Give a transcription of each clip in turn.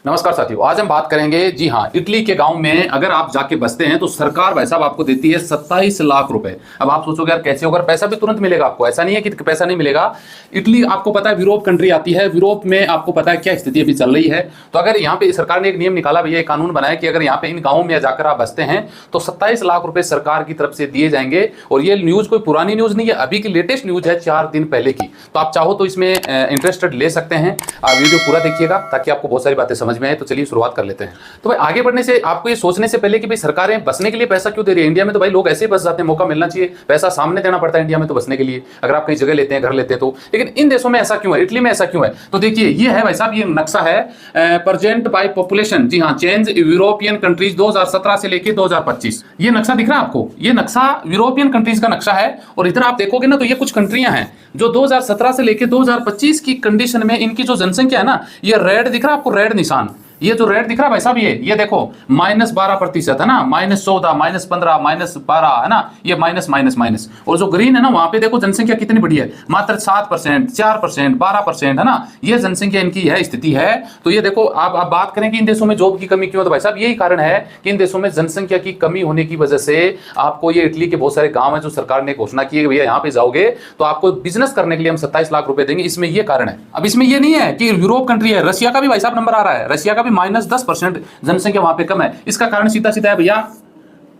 नमस्कार साथियों, आज हम बात करेंगे जी हाँ, इटली के गांव में अगर आप जाके बसते हैं तो सरकार भाई साहब आपको देती है 27 लाख रुपए। अब आप सोचोगे यार कैसे होगा, पैसा भी तुरंत मिलेगा आपको, ऐसा नहीं है कि पैसा नहीं मिलेगा। इटली आपको पता है यूरोप कंट्री आती है, यूरोप में आपको पता है क्या स्थिति अभी चल रही है। तो अगर यहाँ पे सरकार ने एक नियम निकाला, भैया एक कानून बनाया कि अगर यहाँ पे इन गाँव में जाकर आप बसते हैं तो 27 लाख रुपए सरकार की तरफ से दिए जाएंगे। और ये न्यूज कोई पुरानी न्यूज नहीं है, अभी की लेटेस्ट न्यूज है, 4 दिन पहले की। तो आप चाहो तो इसमें इंटरेस्टेड ले सकते हैं। आप वीडियो पूरा देखिएगा ताकि आपको बहुत सारी बातें समझ में आए। तो चलिए शुरुआत कर लेते हैं। तो भाई आगे बढ़ने से आपको ये सोचने से पहले कि भाई सरकारें बसने के लिए पैसा क्यों दे रही है। इंडिया में तो भाई लोग ऐसे ही बस जाते हैं, मौका मिलना चाहिए, पैसा सामने देना पड़ता है इंडिया में तो बसने के लिए, अगर आप कहीं जगह लेते हैं, घर लेते हैं तो। लेकिन इन देशों में ऐसा क्यों है, इटली में ऐसा क्यों है? तो देखिए ये है भाई साहब, ये नक्शा है प्रेजेंट बाय पॉपुलेशन, जी हाँ, चेंज यूरोपियन कंट्रीज 2017 से लेके 2025। ये नक्शा दिख रहा है आपको, ये नक्शा यूरोपियन कंट्रीज का नक्शा है। और इधर आप देखोगे ना तो ये कुछ कंट्रियां हैं जो 2017 से लेके 2025 की कंडीशन में इनकी जो जनसंख्या है ना, ये रेड दिख रहा है आपको, रेड निशान, ये जो रेड दिख रहा है भाई साहब, ये देखो -12% है ना, -14, -15, -12 है ना, ये माइनस माइनस माइनस। और जो ग्रीन है ना, वहां पे देखो जनसंख्या कितनी बड़ी है, मात्र 7%, 4%, 12% है ना, ये जनसंख्या इनकी है, स्थिति है। तो ये देखो आप बात करें कि इन देशों में जॉब की कमी क्यों है, तो भाई साहब यही कारण है कि इन देशों में जनसंख्या की कमी होने की वजह से आपको ये इटली के बहुत सारे गांव है जो सरकार ने घोषणा की है, भैया यहाँ पे जाओगे तो आपको बिजनेस करने के लिए हम 27 लाख रुपए देंगे। इसमें ये कारण है। अब इसमें ये नहीं है कि यूरोप कंट्री है, रशिया का भी भाई साहब नंबर आ रहा है, रशिया का भी -10% जनसंख्या वहां पे कम है। इसका कारण सीधा सीधा है भैया,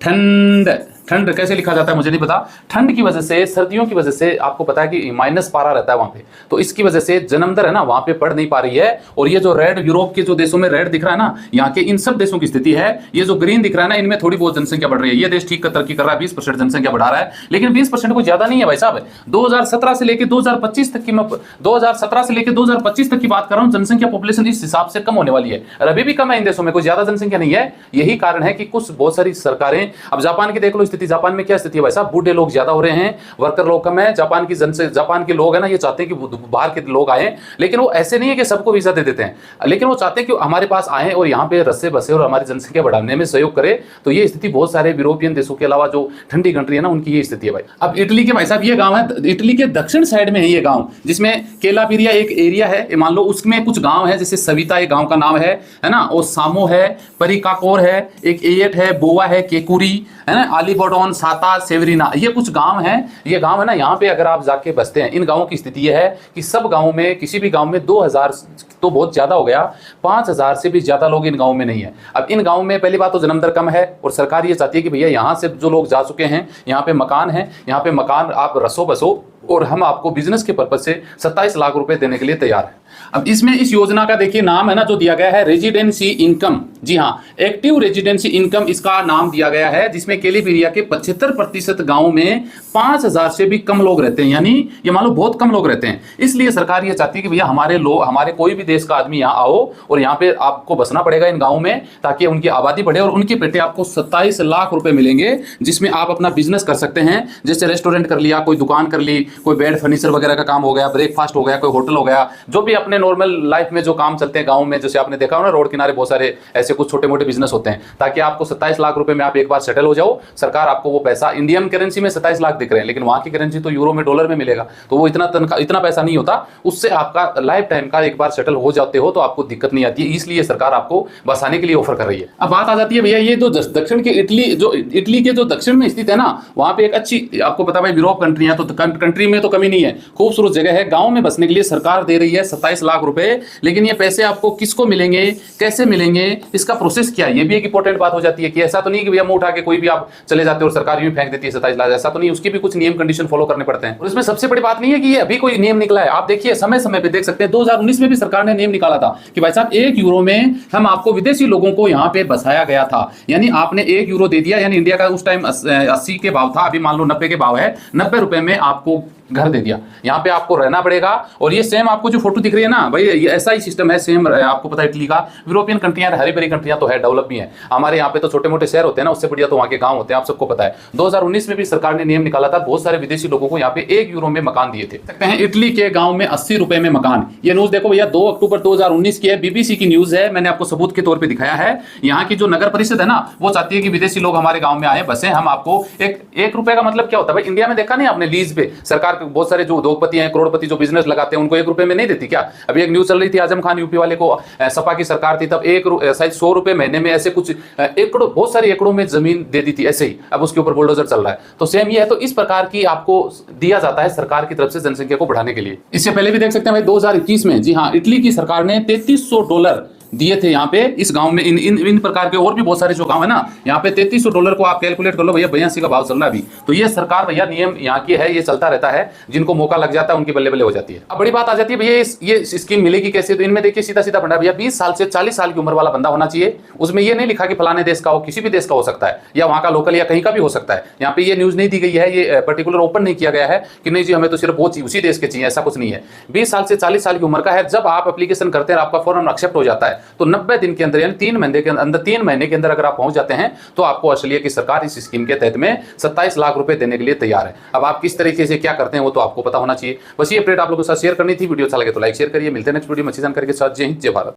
ठंड। ठंड कैसे लिखा जाता है मुझे नहीं पता। ठंड की वजह से, सर्दियों की वजह से आपको पता है कि -12 रहता है वहां पे, तो इसकी वजह से जन्म दर है ना वहां पे बढ़ नहीं पा रही है। और ये जो रेड यूरोप के जो देशों में रेड दिख रहा है ना, यहाँ के इन सब देशों की स्थिति है। ये जो ग्रीन दिख रहा है ना, इनमें थोड़ी बहुत जनसंख्या बढ़ रही है। ये देश ठीक तरक्की कर रहा है, 20% जनसंख्या बढ़ा रहा है, लेकिन 20% कोई ज्यादा नहीं है भाई साहब। 2017 से लेकर 2025 तक की, मैं 2017 से लेकर 2025 तक की बात कर रहा हूँ, जनसंख्या पॉपुलेशन इस हिसाब से कम होने वाली है। और अभी भी कम है इन देशों में, कोई ज्यादा जनसंख्या नहीं है। यही कारण है कि कुछ बहुत सारी सरकारें, अब जापान की देख लो स्थिति, जापान में क्या स्थिति भाई साहब, बूढ़े लोग ज्यादा हो रहे हैं, वर्कर लोग कम है। जापान के लोग है ना, ये चाहते हैं कि बाहर के लोग आए, लेकिन वो ऐसे नहीं है कि सबको वीजा दे देते हैं, लेकिन वो चाहते हैं कि हमारे पास आए और यहाँ पे रस्से बसे और हमारी जनसंख्या बढ़ाने में सहयोग करे। तो ये स्थिति बहुत सारे यूरोपियन देशों के अलावा जो ठंडी कंट्री है ना, उनकी ये स्थिति है भाई। अब इटली के भाई साहब ये गांव है, इटली के दक्षिण साइड में है ये गांव, जिसमें केलापिरिया एक एरिया है, मान लो उसमें कुछ गांव है, जैसे सविता एक गांव का नाम है ना, और सामो है, परिकाकोर है, एक एयट है, बोवा है, केकुरी है ना, आलीबोडोन, साता, सेवरीना, ये कुछ गांव हैं। ये गांव है ना, यहाँ पे अगर आप जाके बसते हैं, इन गांवों की स्थिति यह है कि सब गांवों में, किसी भी गांव में 2000 तो बहुत ज्यादा हो गया, 5000 से भी ज्यादा लोग इन गांव में नहीं है। अब इन गांव में पहली बात तो जन्म दर कम है, और सरकार ये चाहती है कि भैया यहाँ से जो लोग जा चुके हैं, यहाँ पे मकान है, यहाँ पे मकान आप रसो बसो, और हम आपको बिजनेस के पर्पज से 27 लाख रुपए देने के लिए तैयार है। अब इसमें इस योजना का देखिए नाम है ना जो दिया गया है, रेजिडेंसी इनकम, जी हाँ, एक्टिव रेजिडेंसी इनकम इसका नाम दिया गया है, जिसमें केलीपिरिया के 75% गांव में 5000 से भी कम लोग रहते हैं, यानी ये मान लो बहुत कम लोग रहते हैं। इसलिए सरकार ये चाहती है कि भैया हमारे लोग, हमारे कोई भी देश का आदमी यहाँ आओ और यहाँ पे आपको बसना पड़ेगा इन गाँव में, ताकि उनकी आबादी बढ़े और उनके पेटे आपको 27 लाख रुपए मिलेंगे, जिसमें आप अपना बिजनेस कर सकते हैं। जैसे रेस्टोरेंट कर लिया, कोई दुकान कर ली, कोई बेड फर्नीचर वगैरह का काम हो गया, ब्रेकफास्ट हो गया, कोई होटल हो गया, जो भी अपने नॉर्मल लाइफ में जो काम चलते हैं गांव में, जैसे आपने देखा हो ना रोड किनारे बहुत सारे ऐसे कुछ छोटे मोटे बिजनेस होते हैं, ताकि आपको 27 लाख रुपए में आप एक बार सेटल हो जाओ। सरकार आपको वो पैसा, इंडियन करेंसी में 27 लाख दिख रहे हैं, लेकिन वहां की करेंसी तो यूरो में, डॉलर में मिलेगा, तो वो इतना पैसा नहीं होता। उससे आपका लाइफ टाइम का एक बार सेटल हो जाते हो तो आपको दिक्कत नहीं आती है, इसलिए सरकार आपको बसाने के लिए ऑफर कर रही है। अब बात आ जाती है भैया, ये जो दक्षिण के इटली के जो दक्षिण में स्थित है ना, वहां पे एक अच्छी, आपको पता है यूरोप कंट्री है, तो कंट्री में तो कमी नहीं है, खूबसूरत जगह है। गांव में बसने के लिए सरकार दे रही है 27 लाख रुपए, लेकिन ये पैसे आपको किसको मिलेंगे, कैसे मिलेंगे, इसका प्रोसेस क्या है, ये भी एक इंपॉर्टेंट बात हो जाती है। कि ऐसा तो नहीं कि भैया मुंह उठा के कोई भी आप चले जाते हो और सरकार यूं फेंक देती है 27 लाख, ऐसा तो नहीं, उसकी भी कुछ नियम कंडीशन फॉलो करने पड़ते हैं। और इसमें सबसे बड़ी बात नहीं है कि ये अभी कोई नियम निकला है, आप देखिए समय समय पे देख सकते हैं, 2019 में भी सरकार ने नियम निकाला था कि भाई साहब 1 यूरो में हम आपको विदेशी लोगों को यहाँ पे बसाया गया था, यानी आपने 1 यूरो दे दिया, यानी इंडिया का उस टाइम 80 के भाव था, अभी मान लो 90 के भाव है, 90 रुपए में आपको घर दे दिया, यहाँ पे आपको रहना पड़ेगा। और ये सेम आपको जो फोटो दिख रही है ना भाई, ये ऐसा ही सिस्टम है सेम, आपको पता है इटली का। यूरोपियन कंट्रियां, हरी भरी कंट्रियां तो है, डेवलप भी है, हमारे यहाँ पे तो छोटे मोटे शहर होते हैं ना, उससे बढ़िया तो वहाँ के गांव होते हैं, आप सबको पता है। 2019 में भी सरकार ने नियम निकाला था, बहुत सारे विदेशी लोगों को यहाँ पे 1 यूरो में मकान दिए थे। सकते हैं इटली के गाँव में 80 रुपए में मकान। ये न्यूज देखो भैया, 2 अक्टूबर 2019 की है, बीबीसी की न्यूज है, मैंने आपको सबूत के तौर पर दिखाया है। यहाँ की जो नगर परिषद है ना, वो चाहती है कि विदेशी लोग हमारे गाँव में आए, बसे, हम आपको 1 रुपए का मतलब क्या होता है भाई, इंडिया में देखा नहीं आपने, लीज पे सरकार सरकार बहुत सारे जो उद्योगपति हैं, करोड़पति जो बिजनेस लगाते हैं, उनको 1 रुपए में नहीं देती क्या? अभी एक न्यूज चल रही थी, आजम खान यूपी वाले को, सपा की सरकार थी तब शायद 100 रुपए महीने में ऐसे कुछ एकड़ों, बहुत सारी एकड़ों में जमीन दे दी थी ऐसे ही। अब उसके ऊपर बुलडोजर चल रहा है। तो सेम ये है। तो इस प्रकार की आपको दिया जाता है सरकार की तरफ से जनसंख्या को बढ़ाने के लिए। इससे पहले भी देख सकते हैं भाई 2021 में, जी हाँ, इटली की सरकार ने $3300 दिए थे यहाँ पे इस गांव में। इन प्रकार के और भी बहुत सारे जो गांव है ना, यहाँ पे $3300 को आप कैलकुलेट कर लो भैया, 82 का भाव चल रहा है अभी। तो ये सरकार भैया नियम यहाँ की है, ये चलता रहता है। जिनको मौका लग जाता है उनकी बल्ले बल्ले हो जाती है। अब बड़ी बात आ जाती है भैया, ये स्कीम मिलेगी कैसे? तो इनमें देखिए सीधा सीधा फंडा भैया, 20 साल से 40 साल की उम्र वाला बंदा होना चाहिए। उसमें ये नहीं लिखा कि फलाने देश का हो, किसी भी देश का हो सकता है, या वहाँ का लोकल या कहीं का भी हो सकता है। यहाँ पे ये न्यूज नहीं दी गई है, ये पर्टिकुलर ओपन नहीं किया गया है कि नहीं जी हमें तो सिर्फ वो उसी देश के चाहिए, ऐसा कुछ नहीं है। 20 साल से 40 साल की उम्र का है। जब आप एप्लीकेशन करते हैं, आपका फॉर्म एक्सेप्ट हो जाता है, तो 90 दिन के अंदर, यानी 3 महीने के अंदर अगर आप पहुंच जाते हैं, तो आपको ऑस्ट्रेलिया की सरकार इस स्कीम के तहत में 27 लाख रुपए देने के लिए तैयार है। अब आप किस तरीके से क्या करते हैं वो तो आपको पता होना चाहिए। बस ये अपडेट आप लोगों के साथ शेयर करनी थी। वीडियो अच्छा लगे तो लाइक शेयर करिए। मिलते हैं नेक्स्ट वीडियो में अच्छी जानकारी के साथ। जय हिंद, जय भारत।